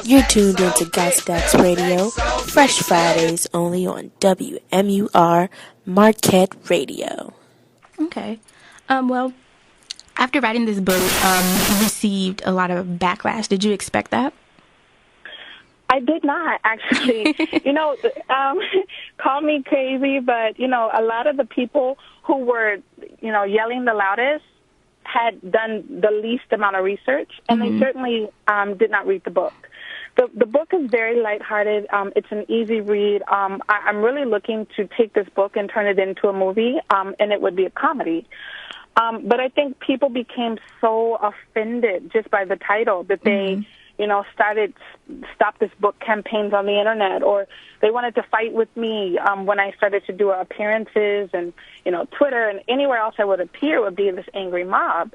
You're tuned into Got Stacks Radio, Fresh Fridays only on WMUR Marquette Radio. Okay. Well, after writing this book, you received a lot of backlash. Did you expect that? I did not, actually. Call me crazy, but, a lot of the people who were, yelling the loudest had done the least amount of research, and they certainly did not read the book. The book is very lighthearted. It's an easy read. I'm really looking to take this book and turn it into a movie, and it would be a comedy. But I think people became so offended just by the title that they, started Stop This Book campaigns on the Internet, or they wanted to fight with me when I started to do appearances and, Twitter and anywhere else I would appear would be this angry mob.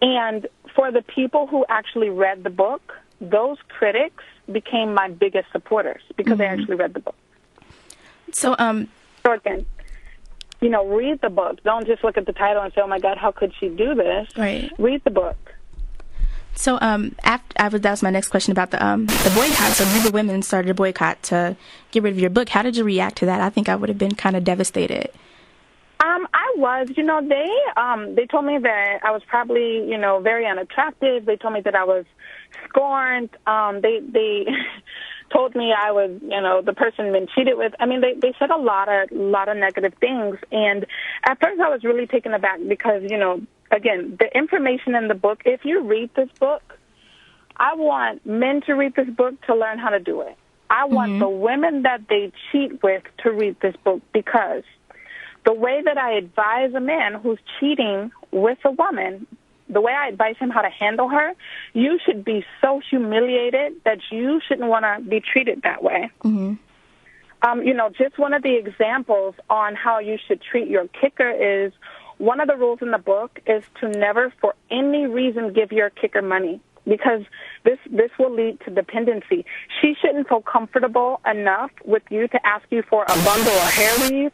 And for the people who actually read the book, those critics became my biggest supporters because they actually read the book. So again, read the book. Don't just look at the title and say, oh, my God, how could she do this? Right. Read the book. So that was my next question about the boycott. So many women started a boycott to get rid of your book. How did you react to that? I think I would have been kind of devastated. I was. They told me that I was probably, very unattractive. They told me that I was scorned. They told me I was, the person been cheated with. I mean, they said a lot of negative things. And at first I was really taken aback because, again, the information in the book, if you read this book, I want men to read this book to learn how to do it. I want the women that they cheat with to read this book, because the way that I advise a man who's cheating with a woman, the way I advise him how to handle her, you should be so humiliated that you shouldn't want to be treated that way. Just one of the examples on how you should treat your kicker is, one of the rules in the book is to never for any reason give your kicker money, because this will lead to dependency. She shouldn't feel comfortable enough with you to ask you for a bundle of hair weave,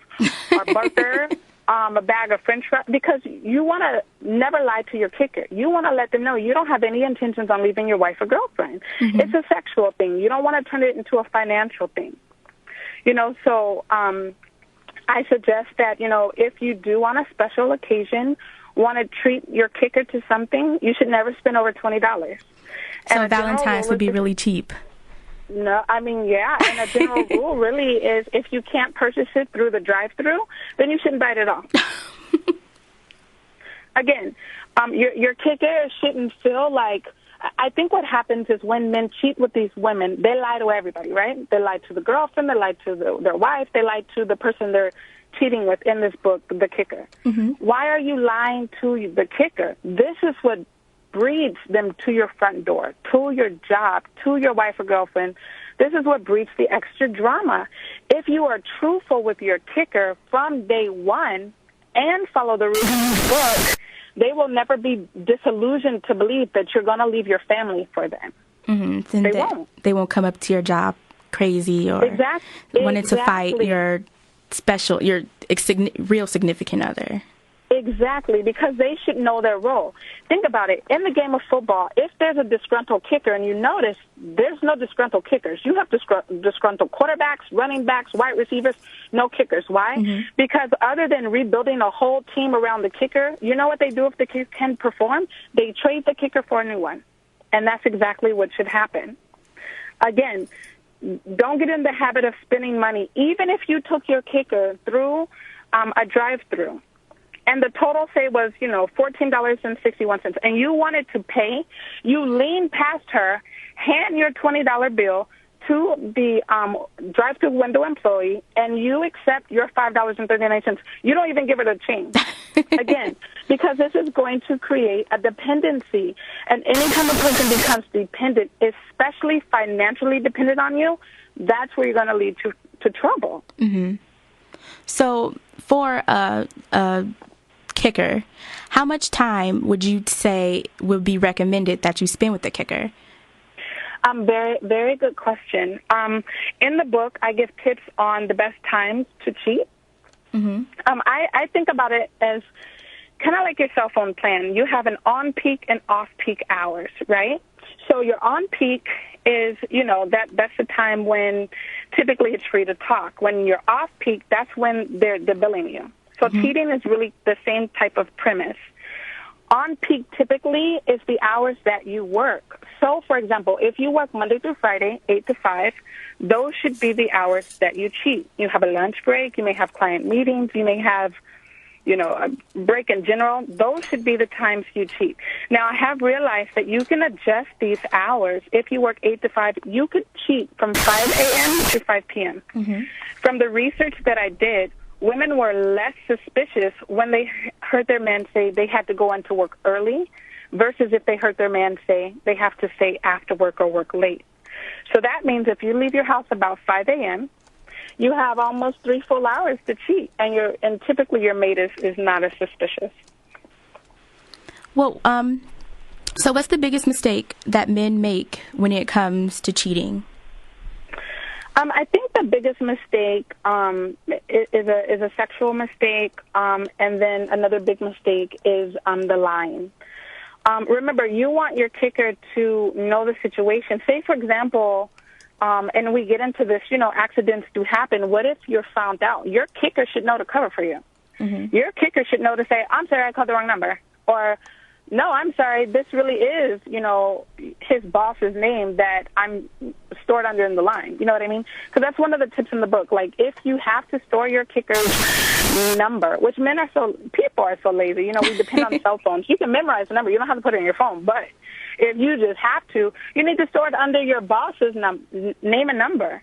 a burger, a bag of French fries, because you want to never lie to your kicker. You want to let them know you don't have any intentions on leaving your wife or girlfriend. It's a sexual thing. You don't want to turn it into a financial thing. So I suggest that, if you do on a special occasion want to treat your kicker to something, you should never spend over $20. So Valentine's would be really cheap. No, I mean, yeah, and a general rule really is if you can't purchase it through the drive-thru, then you shouldn't buy it at all. Again, your kicker shouldn't feel like, I think what happens is when men cheat with these women, they lie to everybody, right? They lie to the girlfriend, they lie to their wife, they lie to the person they're cheating with in this book, the kicker. Why are you lying to the kicker? This is what breeds them to your front door, to your job, to your wife or girlfriend. This is what breeds the extra drama. If you are truthful with your kicker from day one and follow the rules of the book, they will never be disillusioned to believe that you're going to leave your family for them. They won't. They won't come up to your job crazy or wanting to fight your real significant other. Exactly, because they should know their role. Think about it. In the game of football, if there's a disgruntled kicker, and you notice there's no disgruntled kickers. You have disgruntled quarterbacks, running backs, wide receivers, no kickers. Why? Because other than rebuilding a whole team around the kicker, you know what they do if the kicker can perform? They trade the kicker for a new one. And that's exactly what should happen. Again, don't get in the habit of spending money. Even if you took your kicker through a drive-through, and the total, say, was, $14.61, and you wanted to pay, you lean past her, hand your $20 bill to the drive-thru window employee, and you accept your $5.39. You don't even give it a change. Again, because this is going to create a dependency. And anytime a person becomes dependent, especially financially dependent on you, that's where you're going to lead to trouble. So for a kicker, how much time would you say would be recommended that you spend with the kicker? Very, very good question. In the book, I give tips on the best times to cheat. I think about it as kind of like your cell phone plan. You have an on-peak and off-peak hours, right? So your on peak is, that's the time when typically it's free to talk. When you're off peak, that's when they're billing you. So cheating is really the same type of premise. On peak typically is the hours that you work. So, for example, if you work Monday through Friday, 8 to 5, those should be the hours that you cheat. You have a lunch break. You may have client meetings. You may have, a break in general. Those should be the times you cheat. Now, I have realized that you can adjust these hours. If you work 8 to 5, you could cheat from 5 a.m. to 5 p.m. From the research that I did, women were less suspicious when they heard their man say they had to go into work early versus if they heard their man say they have to stay after work or work late. So that means if you leave your house about 5 a.m., you have almost 3 full hours to cheat, and typically your mate is not as suspicious. Well, so what's the biggest mistake that men make when it comes to cheating? I think the biggest mistake is a sexual mistake, and then another big mistake is the lying. Remember, you want your kicker to know the situation. Say, for example, and we get into this, accidents do happen. What if you're found out? Your kicker should know to cover for you. Your kicker should know to say, I'm sorry, I called the wrong number. Or, no, I'm sorry, this really is, his boss's name that I'm stored under in the line. You know what I mean? Because that's one of the tips in the book. Like, if you have to store your kicker's number, which people are so lazy. We depend on cell phones. You can memorize the number. You don't have to put it in your phone. But if you just have to, you need to store it under your boss's name and number.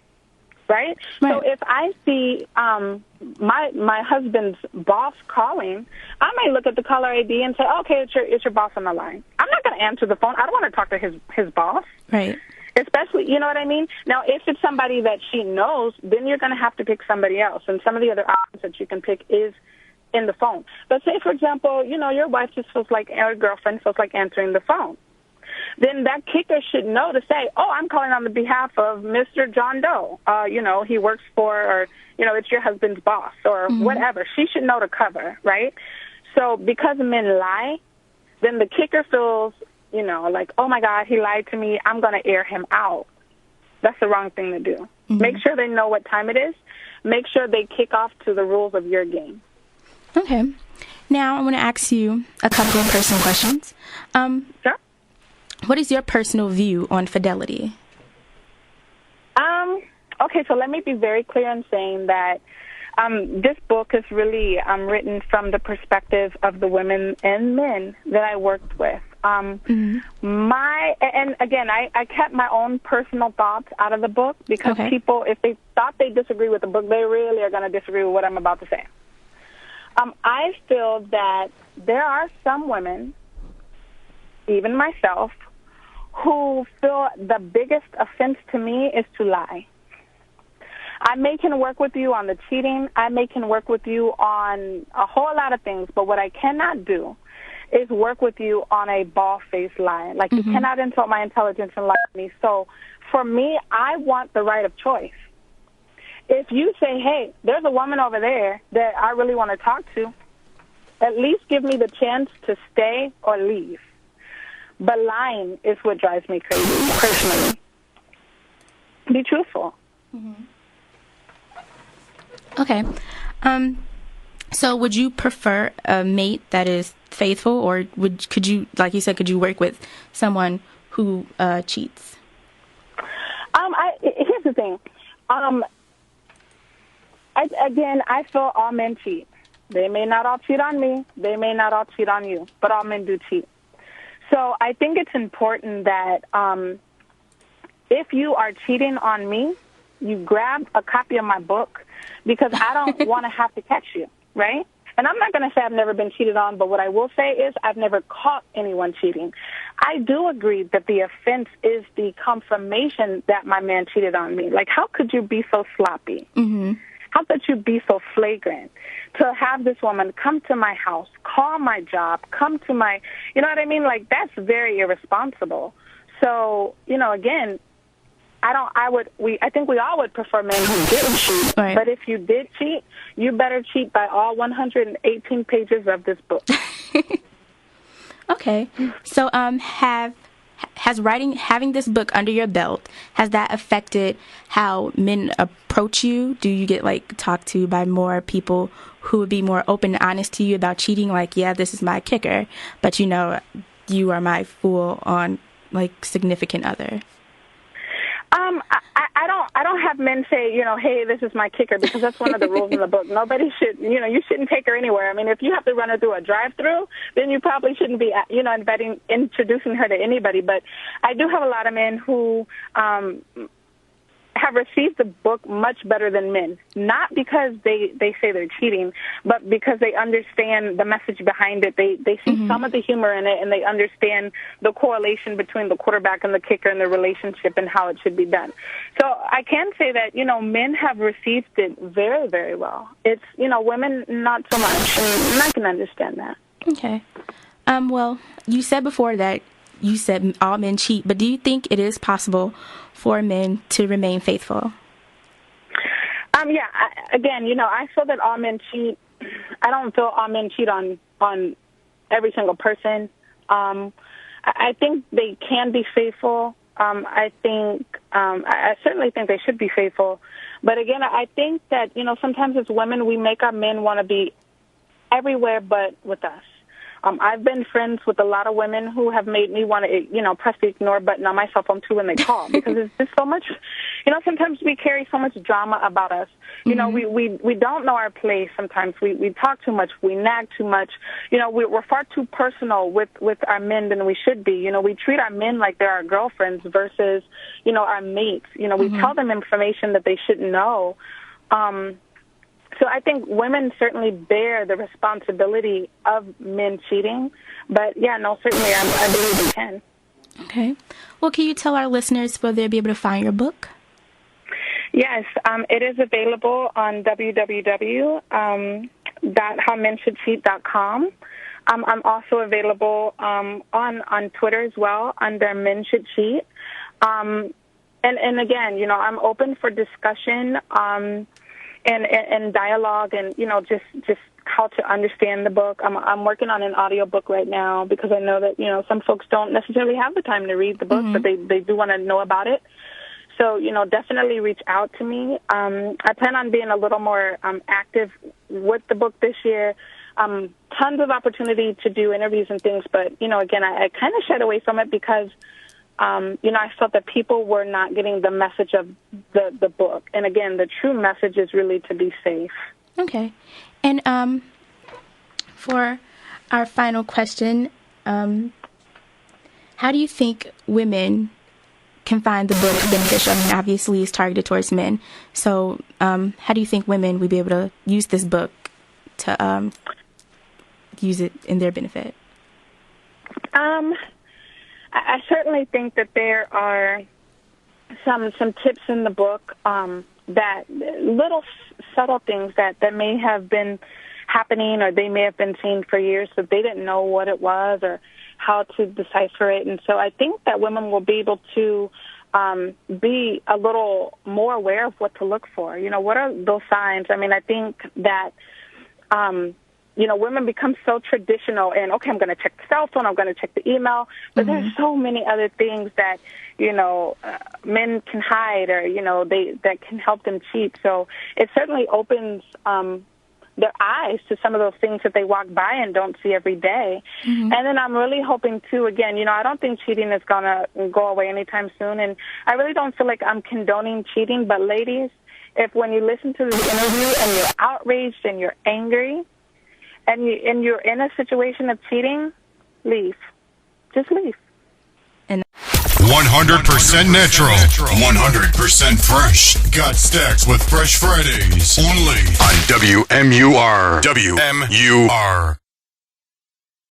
Right? So if I see my husband's boss calling, I might look at the caller ID and say, okay, it's your boss on the line. I'm not going to answer the phone. I don't want to talk to his boss. Right. Especially, you know what I mean? Now, if it's somebody that she knows, then you're going to have to pick somebody else. And some of the other options that you can pick is in the phone. But say, for example, your wife just feels like, or girlfriend feels like answering the phone. Then that kicker should know to say, oh, I'm calling on the behalf of Mr. John Doe. He works for, or, it's your husband's boss or whatever. She should know to cover, right? So because men lie, then the kicker feels, like, oh, my God, he lied to me. I'm going to air him out. That's the wrong thing to do. Make sure they know what time it is. Make sure they kick off to the rules of your game. Okay. Now I want to ask you a couple of personal questions. Sure. What is your personal view on fidelity? Okay, so let me be very clear in saying that this book is really written from the perspective of the women and men that I worked with. And again, I kept my own personal thoughts out of the book because people, if they thought they disagree with the book, they really are going to disagree with what I'm about to say. I feel that there are some women, even myself, who feel the biggest offense to me is to lie. I can work with you on the cheating. I can work with you on a whole lot of things, but what I cannot do is work with you on a bald-faced lie. Like, you cannot insult my intelligence and lie to me. So for me, I want the right of choice. If you say, hey, there's a woman over there that I really want to talk to, at least give me the chance to stay or leave. But lying is what drives me crazy, personally. Be truthful. Okay. So would you prefer a mate that is faithful, or could you, like you said, could you work with someone who cheats? Here's the thing. I feel all men cheat. They may not all cheat on me. They may not all cheat on you, but all men do cheat. So I think it's important that if you are cheating on me, you grab a copy of my book, because I don't want to have to catch you, right? And I'm not going to say I've never been cheated on, but what I will say is I've never caught anyone cheating. I do agree that the offense is the confirmation that my man cheated on me. Like, how could you be so sloppy? How could you be so flagrant to have this woman come to my house, call my job, come to my, you know what I mean? Like, that's very irresponsible. So, again, I think we all would prefer men who didn't cheat. Right. But if you did cheat, you better cheat by all 118 pages of this book. Okay. So, have having this book under your belt, has that affected how men approach you? Do you get like talked to by more people who would be more open and honest to you about cheating? Like, yeah, this is my kicker, but you know, you are my full on like significant other. I don't have men say, you know, hey, this is my kicker, because that's one of the rules in the book. Nobody should, you know, you shouldn't take her anywhere. I mean, if you have to run her through a drive-through, then you probably shouldn't be, you know, introducing her to anybody. But I do have a lot of men who have received the book much better than men, not because they say they're cheating, but because they understand the message behind it. They see some of the humor in it, and they understand the correlation between the quarterback and the kicker and the relationship and how it should be done. So I can say that, you know, men have received it very, very well. It's, you know, women not so much, and I can understand that. Okay. Well, you said before that you said all men cheat, but do you think it is possible for men to remain faithful? Yeah. Again, you know, I feel that all men cheat. I don't feel all men cheat on every single person. I think they can be faithful. I certainly think they should be faithful. But again, I think that, you know, sometimes as women, we make our men want to be everywhere but with us. I've been friends with a lot of women who have made me want to, you know, press the ignore button on my cell phone too when they call, because it's just so much, you know, sometimes we carry so much drama about us. You know, we don't know our place sometimes. We talk too much. We nag too much. You know, we're far too personal with our men than we should be. You know, we treat our men like they're our girlfriends versus, you know, our mates. You know, we tell them information that they shouldn't know. So I think women certainly bear the responsibility of men cheating. But, yeah, no, certainly I believe we can. Okay. Well, can you tell our listeners where they'll be able to find your book? Yes, it is available on www.howmenshouldcheat.com. I'm also available on Twitter as well under Men Should Cheat. And again, you know, I'm open for discussion and dialogue, and, you know, just how to understand the book. I'm working on an audio book right now, because I know that, you know, some folks don't necessarily have the time to read the book, but they do want to know about it. So, you know, definitely reach out to me. I plan on being a little more active with the book this year. Tons of opportunity to do interviews and things, but, you know, again, I kind of shied away from it because you know, I felt that people were not getting the message of the book. And again, the true message is really to be safe. Okay. And for our final question, how do you think women can find the book beneficial? I mean, obviously it's targeted towards men. So how do you think women would be able to use this book to use it in their benefit? I certainly think that there are some tips in the book, that little subtle things that may have been happening, or they may have been seeing for years, but they didn't know what it was or how to decipher it. And so I think that women will be able to be a little more aware of what to look for. You know, what are those signs? I mean, I think that you know, women become so traditional and, okay, I'm going to check the cell phone, I'm going to check the email, but there's so many other things that, you know, men can hide, or, you know, that can help them cheat. So it certainly opens their eyes to some of those things that they walk by and don't see every day. And then I'm really hoping, too, again, you know, I don't think cheating is going to go away anytime soon, and I really don't feel like I'm condoning cheating, but ladies, if when you listen to this interview and you're outraged and you're angry, and you're in a situation of cheating, leave. Just leave. 100% natural, 100% fresh. Got Stacks with Fresh Fridays. Only on WMUR. WMUR.